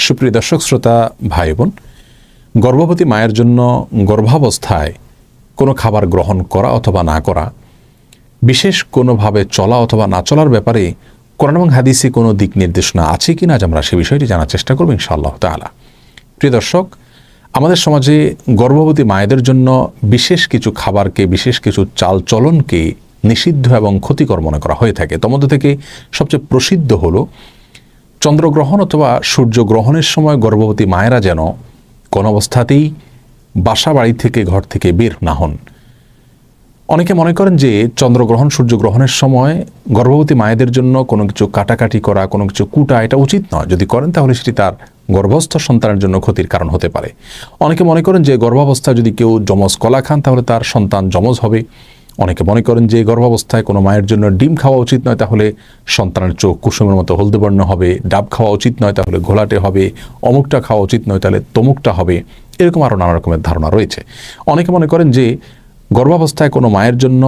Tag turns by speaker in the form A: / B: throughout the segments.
A: সুপ্রিয় দর্শক শ্রোতা ভাই বোন, গর্ভবতী মায়ের জন্য গর্ভাবস্থায় কোনো খাবার গ্রহণ করা অথবা না করা, বিশেষ কোনোভাবে চলা অথবা না চলার ব্যাপারে কোরআন এবং হাদিসে কোনো দিক নির্দেশনা আছে কি না আজ আমরা সে বিষয়টি জানার চেষ্টা করব ইনশাআল্লাহ তাআলা। প্রিয় দর্শক, আমাদের সমাজে গর্ভবতী মায়েদের জন্য বিশেষ কিছু খাবারকে, বিশেষ কিছু চালচলনকে নিষিদ্ধ এবং ক্ষতিকর মনে করা হয়ে থাকে। তার মধ্যে থেকে সবচেয়ে প্রসিদ্ধ হলো চন্দ্রগ্রহণ অথবা সূর্যগ্রহণের সময় গর্ভবতী মায়েরা যেন কোন অবস্থাতেই বাসা বাড়ি থেকে, ঘর থেকে বের না হন। অনেকে মনে করেন যে চন্দ্রগ্রহণ সূর্যগ্রহণের সময় গর্ভবতী মায়েদের জন্য কোনো কিছু কাটাকাটি করা, কোনো কিছু কুটা, এটা উচিত নয়। যদি করেন তাহলে সেটি তার গর্ভস্থ সন্তানের জন্য ক্ষতির কারণ হতে পারে। অনেকে মনে করেন যে গর্ভাবস্থায় যদি কেউ যমজ কলা খান তাহলে তার সন্তান যমজ হবে। অনেকে মনে করেন যে গর্ভাবস্থায় কোনো মায়ের জন্য ডিম খাওয়া উচিত নয়, তাহলে সন্তানের চোখ কুসুমের মতো হলদে বর্ণ হবে। ডাব খাওয়া উচিত নয়, তাহলে ঘোলাটে হবে। অমুকটা খাওয়া উচিত নয়, তাহলে তমুকটা হবে। এরকম আরও নানা রকমের ধারণা রয়েছে। অনেকে মনে করেন যে গর্ভাবস্থায় কোনো মায়ের জন্য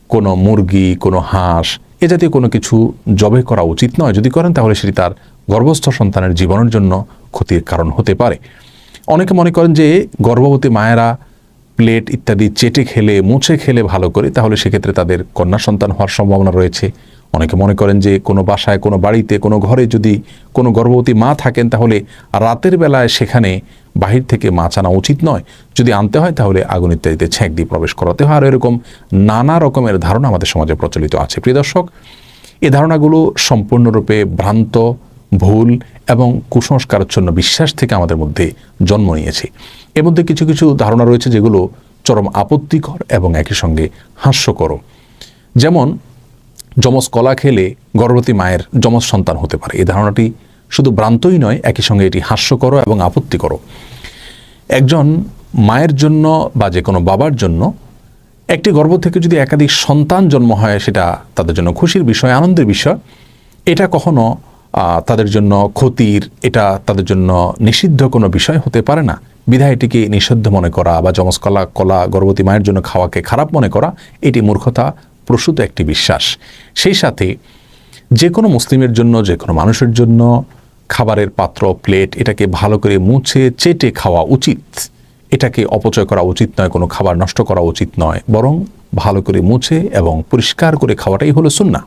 A: কোনো মুরগি, কোনো হাঁস এ জাতীয় কোনো কিছু জবে করা উচিত নয়। যদি করেন তাহলে সেটি তার গর্ভস্থ সন্তানের জীবনের জন্য ক্ষতির কারণ হতে পারে। অনেকে মনে করেন যে গর্ভবতী মায়েরা প্লেট ইত্যাদি চেটে খেলে, মুছে খেলে ভালো করে, তাহলে সেক্ষেত্রে তাদের কন্যা সন্তান হওয়ার সম্ভাবনা রয়েছে। অনেকে মনে করেন যে কোনো বাসায়, কোনো বাড়িতে, কোনো ঘরে যদি কোনো গর্ভবতী মা থাকেন তাহলে রাতের বেলায় সেখানে বাহির থেকে মাছ আনা উচিত নয়। যদি আনতে হয় তাহলে আগুন ইত্যাদিতে ছেঁক দিয়ে প্রবেশ করাতে হয়। আর এরকম নানা রকমের ধারণা আমাদের সমাজে প্রচলিত আছে। প্রিয় দর্শক, এই ধারণাগুলো সম্পূর্ণরূপে ভ্রান্ত, ভুল এবং কুসংস্কারাচ্ছন্ন বিশ্বাস থেকে আমাদের মধ্যে জন্ম নিয়েছে। এর মধ্যে কিছু কিছু ধারণা রয়েছে যেগুলো চরম আপত্তিকর এবং একই সঙ্গে হাস্যকর। যেমন যমজ কলা খেলে গর্ভবতী মায়ের যমজ সন্তান হতে পারে। এই ধারণাটি শুধু ভ্রান্তই নয়, একই সঙ্গে এটি হাস্যকর এবং আপত্তিকর। একজন মায়ের জন্য বা যে কোনো বাবার জন্য একটি গর্ভ থেকে যদি একাধিক সন্তান জন্ম হয়, সেটা তাদের জন্য খুশির বিষয়, আনন্দের বিষয়। এটা কখনো তাদের জন্য ক্ষতির, এটা তাদের জন্য নিষিদ্ধ কোনো বিষয় হতে পারে না। বিধায় এটিকে নিষিদ্ধ মনে করা বা যমজ কলা গর্ভবতী মায়ের জন্য খাওয়াকে খারাপ মনে করা, এটি মূর্খতা প্রসূত একটি বিশ্বাস। সেই সাথে যে কোনো মুসলিমের জন্য, যে কোনো মানুষের জন্য খাবারের পাত্র, প্লেট, এটাকে ভালো করে মুছে চেটে খাওয়া উচিত। এটাকে অপচয় করা উচিত নয়, কোনো খাবার নষ্ট করা উচিত নয়, বরং ভালো করে মুছে এবং পরিষ্কার করে খাওয়াটাই হলো সুন্নাহ।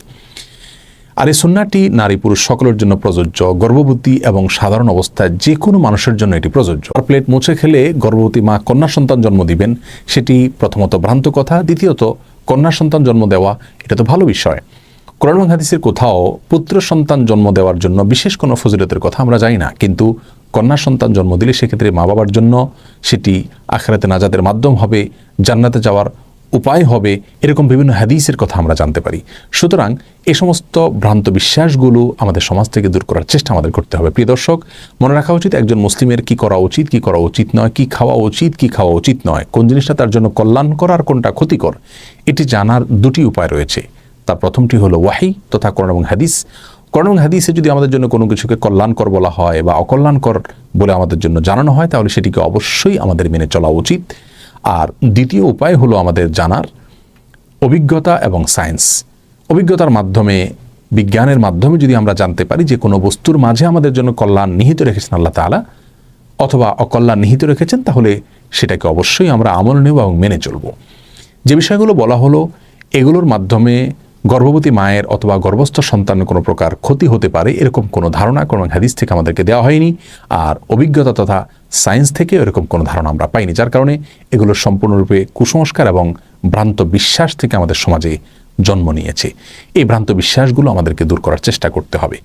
A: আর এই সুন্নাহটি নারী পুরুষ সকলের জন্য প্রযোজ্য। গর্ভবতী এবং সাধারণ অবস্থায় যে কোনো মানুষের জন্য এটি প্রযোজ্য। আর প্লেট মুছে খেলে গর্ভবতী মা কন্যা সন্তান জন্ম দিবেন, সেটি প্রথমত ভ্রান্ত কথা। দ্বিতীয়ত, কন্যা সন্তান জন্ম দেওয়া এটা তো ভালো বিষয়। কোরআন এবং হাদিসের কোথাও পুত্র সন্তান জন্ম দেওয়ার জন্য বিশেষ কোনো ফজিলতের কথা আমরা জানি না, কিন্তু কন্যা সন্তান জন্ম দিলে সেক্ষেত্রে মা বাবার জন্য সেটি আখিরাতে নাজাতের মাধ্যম হবে, জান্নাতে যাওয়ার উপায় হবে, এরকম বিভিন্ন হাদিসের কথা আমরা জানতে পারি। সুতরাং এই সমস্ত ভ্রান্ত বিশ্বাসগুলো আমাদের সমাজ থেকে দূর করার চেষ্টা আমাদের করতে হবে। প্রিয় দর্শক, মনে রাখা উচিত একজন মুসলিমের কি করা উচিত, কি করা উচিত নয়, কি খাওয়া উচিত, কি খাওয়া উচিত নয়, কোন জিনিসটা তার জন্য কল্যাণকর আর কোনটা ক্ষতিকর, এটি জানার দুটি উপায় রয়েছে। তার প্রথমটি হলো ওয়াহি তথা কোরআন এবং হাদিস। কোরআন এবং হাদিসে যদি আমাদের জন্য কোনো কিছুকে কল্যাণকর বলা হয় বা অকল্যাণকর বলে আমাদের জন্য জানানো হয়, তাহলে সেটিকে অবশ্যই আমাদের মেনে চলা উচিত। আর দ্বিতীয় উপায় হলো আমাদের জানার অভিজ্ঞতা এবং সায়েন্স। অভিজ্ঞতার মাধ্যমে, বিজ্ঞানের মাধ্যমে যদি আমরা জানতে পারি যে কোনো বস্তুর মাঝে আমাদের জন্য কল্যাণ নিহিত রেখেছেন আল্লাহ তাআলা অথবা অকল্যাণ নিহিত রেখেছেন, তাহলে সেটাকে অবশ্যই আমরা আমল নেব এবং মেনে চলব। যে বিষয়গুলো বলা হলো, এগুলোর মাধ্যমে গর্ভবতী মায়ের অথবা গর্ভস্থ সন্তানের কোনো প্রকার ক্ষতি হতে পারে এরকম কোনো ধারণা কোন হাদিস থেকে আমাদেরকে দেওয়া হয়নি। আর অভিজ্ঞতা তথা সায়েন্স থেকে এরকম কোনো ধারণা আমরা পাইনি, যার কারণে এগুলো সম্পূর্ণরূপে কুসংস্কার এবং ভ্রান্ত বিশ্বাস থেকে আমাদের সমাজে জন্ম নিয়েছে। এই ভ্রান্ত বিশ্বাসগুলো আমাদেরকে দূর করার চেষ্টা করতে হবে।